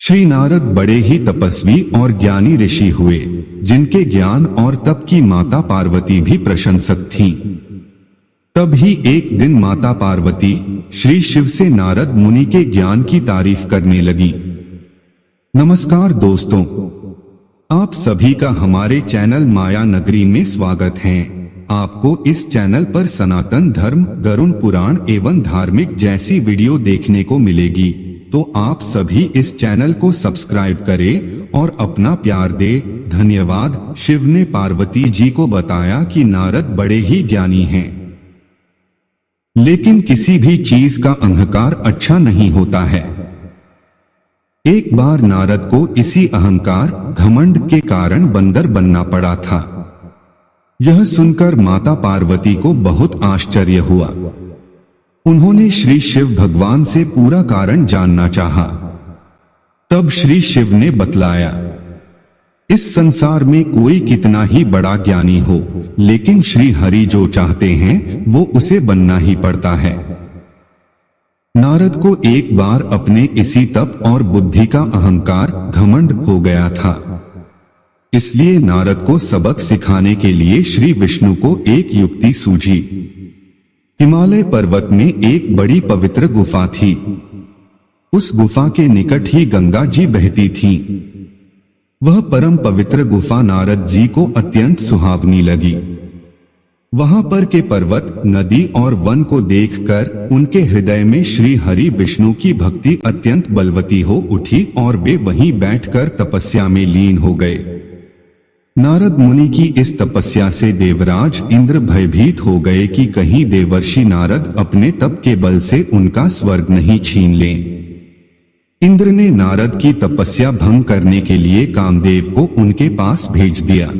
श्री नारद बड़े ही तपस्वी और ज्ञानी ऋषि हुए, जिनके ज्ञान और तप की माता पार्वती भी प्रशंसक थीं। तब ही एक दिन माता पार्वती श्री शिव से नारद मुनि के ज्ञान की तारीफ करने लगी। नमस्कार दोस्तों, आप सभी का हमारे चैनल माया नगरी में स्वागत है। आपको इस चैनल पर सनातन धर्म, गरुड़ पुराण एवं धार्मिक जैसी वीडियो देखने को मिलेगी, तो आप सभी इस चैनल को सब्सक्राइब करें और अपना प्यार दे। धन्यवाद। शिव ने पार्वती जी को बताया कि नारद बड़े ही ज्ञानी हैं, लेकिन किसी भी चीज का अहंकार अच्छा नहीं होता है। एक बार नारद को इसी अहंकार, घमंड के कारण बंदर बनना पड़ा था। यह सुनकर माता पार्वती को बहुत आश्चर्य हुआ। उन्होंने श्री शिव भगवान से पूरा कारण जानना चाहा। तब श्री शिव ने बतलाया, इस संसार में कोई कितना ही बड़ा ज्ञानी हो, लेकिन श्री हरि जो चाहते हैं वो उसे बनना ही पड़ता है। नारद को एक बार अपने इसी तप और बुद्धि का अहंकार, घमंड हो गया था। इसलिए नारद को सबक सिखाने के लिए श्री विष्णु को एक युक्ति सूझी। हिमालय पर्वत में एक बड़ी पवित्र गुफा थी। उस गुफा के निकट ही गंगा जी बहती थीं। वह परम पवित्र गुफा नारद जी को अत्यंत सुहावनी लगी। वहां पर के पर्वत, नदी और वन को देखकर उनके हृदय में श्री हरि विष्णु की भक्ति अत्यंत बलवती हो उठी और वे वहीं बैठकर तपस्या में लीन हो गए। नारद मुनि की इस तपस्या से देवराज इंद्र भयभीत हो गए कि कहीं देवर्षि नारद अपने तप के बल से उनका स्वर्ग नहीं छीन लें। इंद्र ने नारद की तपस्या भंग करने के लिए कामदेव को उनके पास भेज दिया।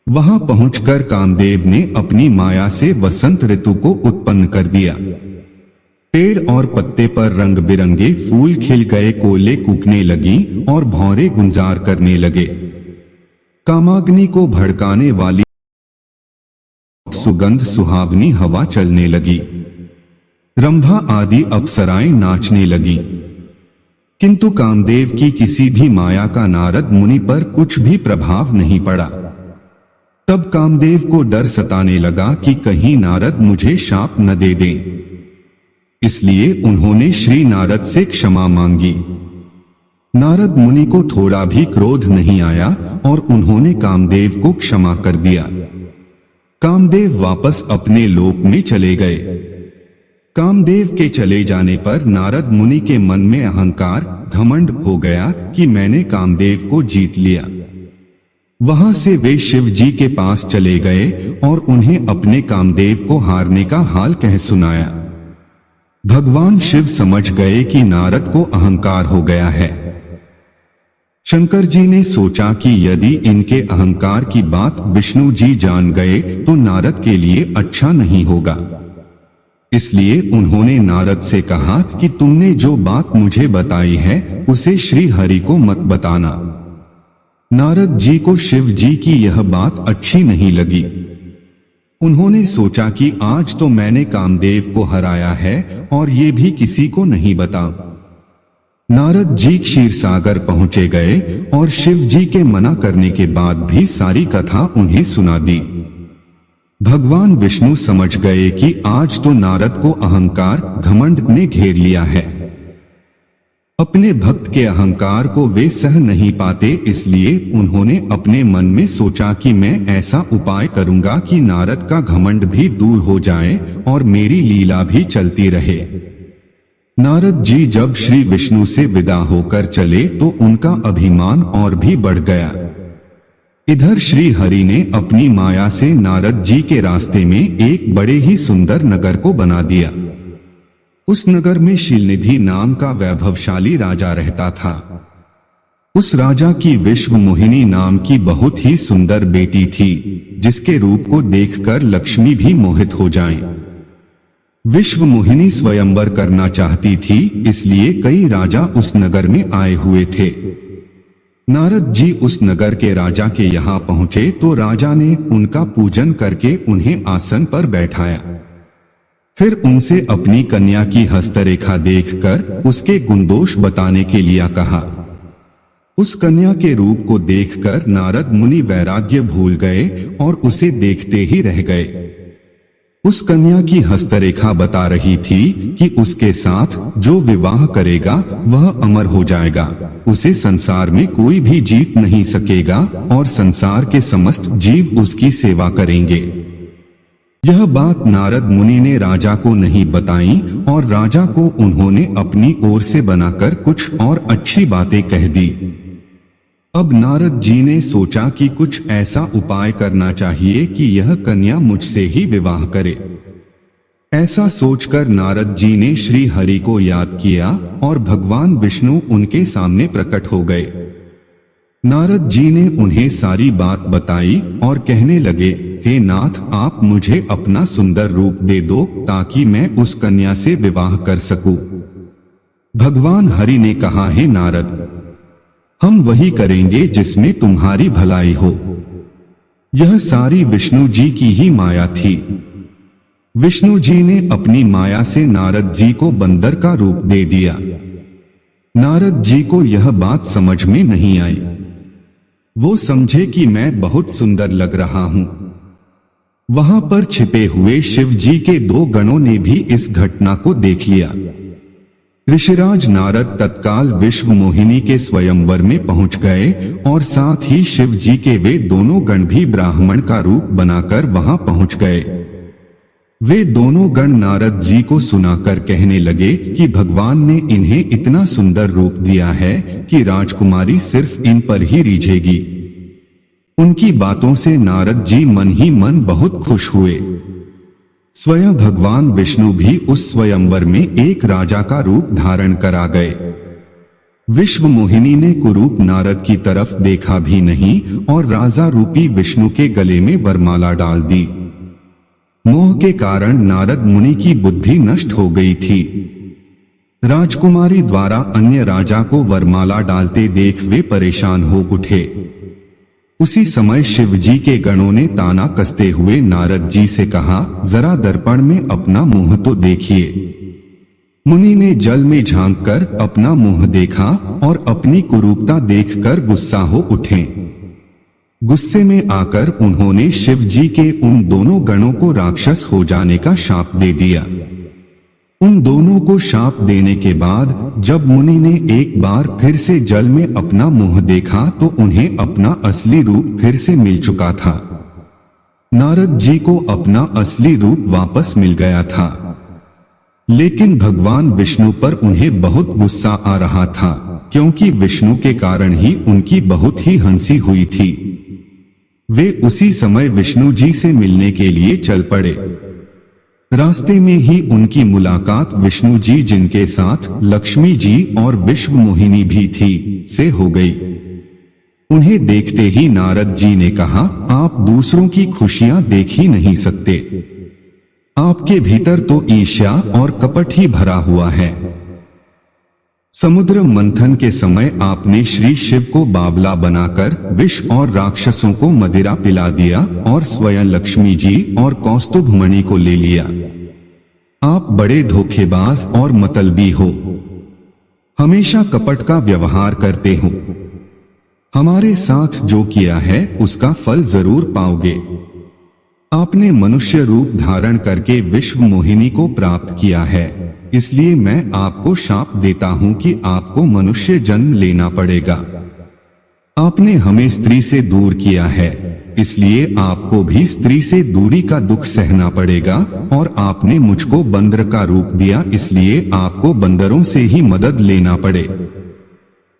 वहां पहुंचकर कामदेव ने अपनी माया से वसंत ऋतु को उत्पन्न कर दिया। पेड़ और पत्ते पर रंग बिरंगे फूल खिल गए, कोयले कूकने लगी और भौरे गुंजार करने लगे। कामाग्नि को भड़काने वाली सुगंध सुहावनी हवा चलने लगी। रंभा आदि अप्सराएं नाचने लगी। किंतु कामदेव की किसी भी माया का नारद मुनि पर कुछ भी प्रभाव नहीं पड़ा। तब कामदेव को डर सताने लगा कि कहीं नारद मुझे शाप न दे दें। इसलिए उन्होंने श्री नारद से क्षमा मांगी। नारद मुनि को थोड़ा भी क्रोध नहीं आया और उन्होंने कामदेव को क्षमा कर दिया। कामदेव वापस अपने लोक में चले गए। कामदेव के चले जाने पर नारद मुनि के मन में अहंकार, घमंड हो गया कि मैंने कामदेव को जीत लिया। वहां से वे शिव जी के पास चले गए और उन्हें अपने कामदेव को हारने का हाल कह सुनाया। भगवान शिव समझ गए कि नारद को अहंकार हो गया है। शंकर जी ने सोचा कि यदि इनके अहंकार की बात विष्णु जी जान गए तो नारद के लिए अच्छा नहीं होगा। इसलिए उन्होंने नारद से कहा कि तुमने जो बात मुझे बताई है उसे श्री हरि को मत बताना। नारद जी को शिव जी की यह बात अच्छी नहीं लगी। उन्होंने सोचा कि आज तो मैंने कामदेव को हराया है और ये भी किसी को नहीं बता। नारद जी क्षीर सागर पहुंचे गए और शिव जी के मना करने के बाद भी सारी कथा उन्हें सुना दी। भगवान विष्णु समझ गए कि आज तो नारद को अहंकार, घमंड ने घेर लिया है। अपने भक्त के अहंकार को वे सह नहीं पाते, इसलिए उन्होंने अपने मन में सोचा कि मैं ऐसा उपाय करूंगा कि नारद का घमंड भी दूर हो जाए और मेरी लीला भी चलती रहे। नारद जी जब श्री विष्णु से विदा होकर चले तो उनका अभिमान और भी बढ़ गया। इधर श्री हरि ने अपनी माया से नारद जी के रास्ते में एक बड़े ही सुंदर नगर को बना दिया। उस नगर में शीलनिधि नाम का वैभवशाली राजा रहता था। उस राजा की विश्व मोहिनी नाम की बहुत ही सुंदर बेटी थी, जिसके रूप को देखकर लक्ष्मी भी मोहित हो जाएं। विश्व मोहिनी स्वयंवर करना चाहती थी, इसलिए कई राजा उस नगर में आए हुए थे। नारद जी उस नगर के राजा के यहाँ पहुंचे तो राजा ने उनका पूजन करके उन्हें आसन पर बैठाया। फिर उनसे अपनी कन्या की हस्तरेखा देखकर उसके गुणदोष बताने के लिए कहा। उस कन्या के रूप को देखकर नारद मुनि वैराग्य भूल गए और उसे देखते ही रह गए। उस कन्या की हस्तरेखा बता रही थी कि उसके साथ जो विवाह करेगा वह अमर हो जाएगा, उसे संसार में कोई भी जीत नहीं सकेगा और संसार के समस्त जीव उसकी सेवा करेंगे। यह बात नारद मुनि ने राजा को नहीं बताई और राजा को उन्होंने अपनी ओर से बनाकर कुछ और अच्छी बातें कह दी। अब नारद जी ने सोचा कि कुछ ऐसा उपाय करना चाहिए कि यह कन्या मुझसे ही विवाह करे। ऐसा सोचकर नारद जी ने श्री हरि को याद किया और भगवान विष्णु उनके सामने प्रकट हो गए। नारद जी ने उन्हें सारी बात बताई और कहने लगे, हे नाथ, आप मुझे अपना सुंदर रूप दे दो ताकि मैं उस कन्या से विवाह कर सकूं। भगवान हरि ने कहा, हे नारद, हम वही करेंगे जिसमें तुम्हारी भलाई हो। यह सारी विष्णु जी की ही माया थी। विष्णु जी ने अपनी माया से नारद जी को बंदर का रूप दे दिया। नारद जी को यह बात समझ में नहीं आई। वो समझे कि मैं बहुत सुंदर लग रहा हूं। वहां पर छिपे हुए शिव जी के 2 गणों ने भी इस घटना को देख लिया। ऋषिराज नारद तत्काल विश्व मोहिनी के स्वयंवर में पहुंच गए और साथ ही शिव जी के वे दोनों गण भी ब्राह्मण का रूप बनाकर वहां पहुंच गए। वे दोनों गण नारद जी को सुनाकर कहने लगे कि भगवान ने इन्हें इतना सुंदर रूप दिया है कि राजकुमारी सिर्फ इन पर ही रिझेगी। उनकी बातों से नारद जी मन ही मन बहुत खुश हुए। स्वयं भगवान विष्णु भी उस स्वयंवर में एक राजा का रूप धारण कर आ गए। विश्व मोहिनी ने कुरूप नारद की तरफ देखा भी नहीं और राजा रूपी विष्णु के गले में वरमाला डाल दी। मोह के कारण नारद मुनि की बुद्धि नष्ट हो गई थी। राजकुमारी द्वारा अन्य राजा को वरमाला डालते देख वे परेशान हो उठे। उसी समय शिव जी के गणों ने ताना कसते हुए नारद जी से कहा, जरा दर्पण में अपना मुंह तो देखिए। मुनि ने जल में झांककर अपना मुंह देखा और अपनी कुरूपता देखकर गुस्सा हो उठे। गुस्से में आकर उन्होंने शिव जी के उन दोनों गणों को राक्षस हो जाने का शाप दे दिया। उन दोनों को शाप देने के बाद जब मुनि ने एक बार फिर से जल में अपना मुंह देखा तो उन्हें अपना असली रूप फिर से मिल चुका था। नारद जी को अपना असली रूप वापस मिल गया था, लेकिन भगवान विष्णु पर उन्हें बहुत गुस्सा आ रहा था, क्योंकि विष्णु के कारण ही उनकी बहुत ही हंसी हुई थी। वे उसी समय विष्णु जी से मिलने के लिए चल पड़े। रास्ते में ही उनकी मुलाकात विष्णु जी, जिनके साथ लक्ष्मी जी और विश्व मोहिनी भी थी, से हो गई। उन्हें देखते ही नारद जी ने कहा, आप दूसरों की खुशियां देख ही नहीं सकते। आपके भीतर तो ईर्ष्या और कपट ही भरा हुआ है। समुद्र मंथन के समय आपने श्री शिव को बावला बनाकर विष और राक्षसों को मदिरा पिला दिया और स्वयं लक्ष्मी जी और कौस्तुभ मणि को ले लिया। आप बड़े धोखेबाज और मतलबी हो, हमेशा कपट का व्यवहार करते हो। हमारे साथ जो किया है उसका फल जरूर पाओगे। आपने मनुष्य रूप धारण करके विश्व मोहिनी को प्राप्त किया है, इसलिए मैं आपको शाप देता हूं कि आपको मनुष्य जन्म लेना पड़ेगा। आपने हमें स्त्री से दूर किया है, इसलिए आपको भी स्त्री से दूरी का दुख सहना पड़ेगा। और आपने मुझको बंदर का रूप दिया, इसलिए आपको बंदरों से ही मदद लेना पड़े।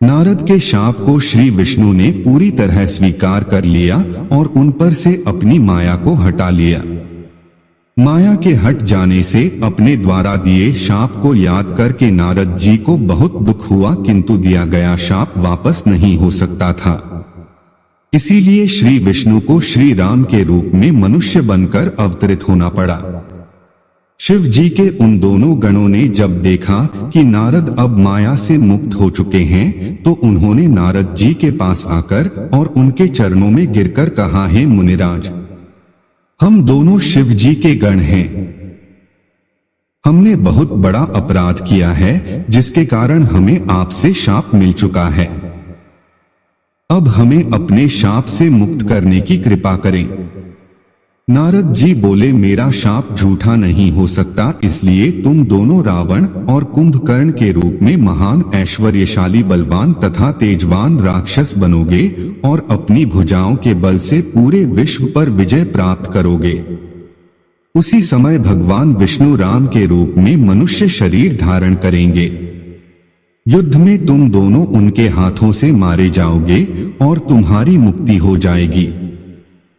नारद के शाप को श्री विष्णु ने पूरी तरह स्वीकार कर लिया और उन पर से अपनी माया को हटा लिया। माया के हट जाने से अपने द्वारा दिए शाप को याद करके नारद जी को बहुत दुख हुआ, किंतु दिया गया शाप वापस नहीं हो सकता था। इसीलिए श्री विष्णु को श्री राम के रूप में मनुष्य बनकर अवतरित होना पड़ा। शिव जी के उन दोनों गणों ने जब देखा कि नारद अब माया से मुक्त हो चुके हैं, तो उन्होंने नारद जी के पास आकर और उनके चरणों में गिरकर कहा, हे मुनिराज, हम दोनों शिव जी के गण हैं। हमने बहुत बड़ा अपराध किया है जिसके कारण हमें आपसे शाप मिल चुका है। अब हमें अपने शाप से मुक्त करने की कृपा करें। नारद जी बोले, मेरा शाप झूठा नहीं हो सकता, इसलिए तुम दोनों रावण और कुंभकर्ण के रूप में महान ऐश्वर्यशाली बलवान तथा तेजवान राक्षस बनोगे और अपनी भुजाओं के बल से पूरे विश्व पर विजय प्राप्त करोगे। उसी समय भगवान विष्णु राम के रूप में मनुष्य शरीर धारण करेंगे। युद्ध में तुम दोनों उनके हाथों से मारे जाओगे और तुम्हारी मुक्ति हो जाएगी।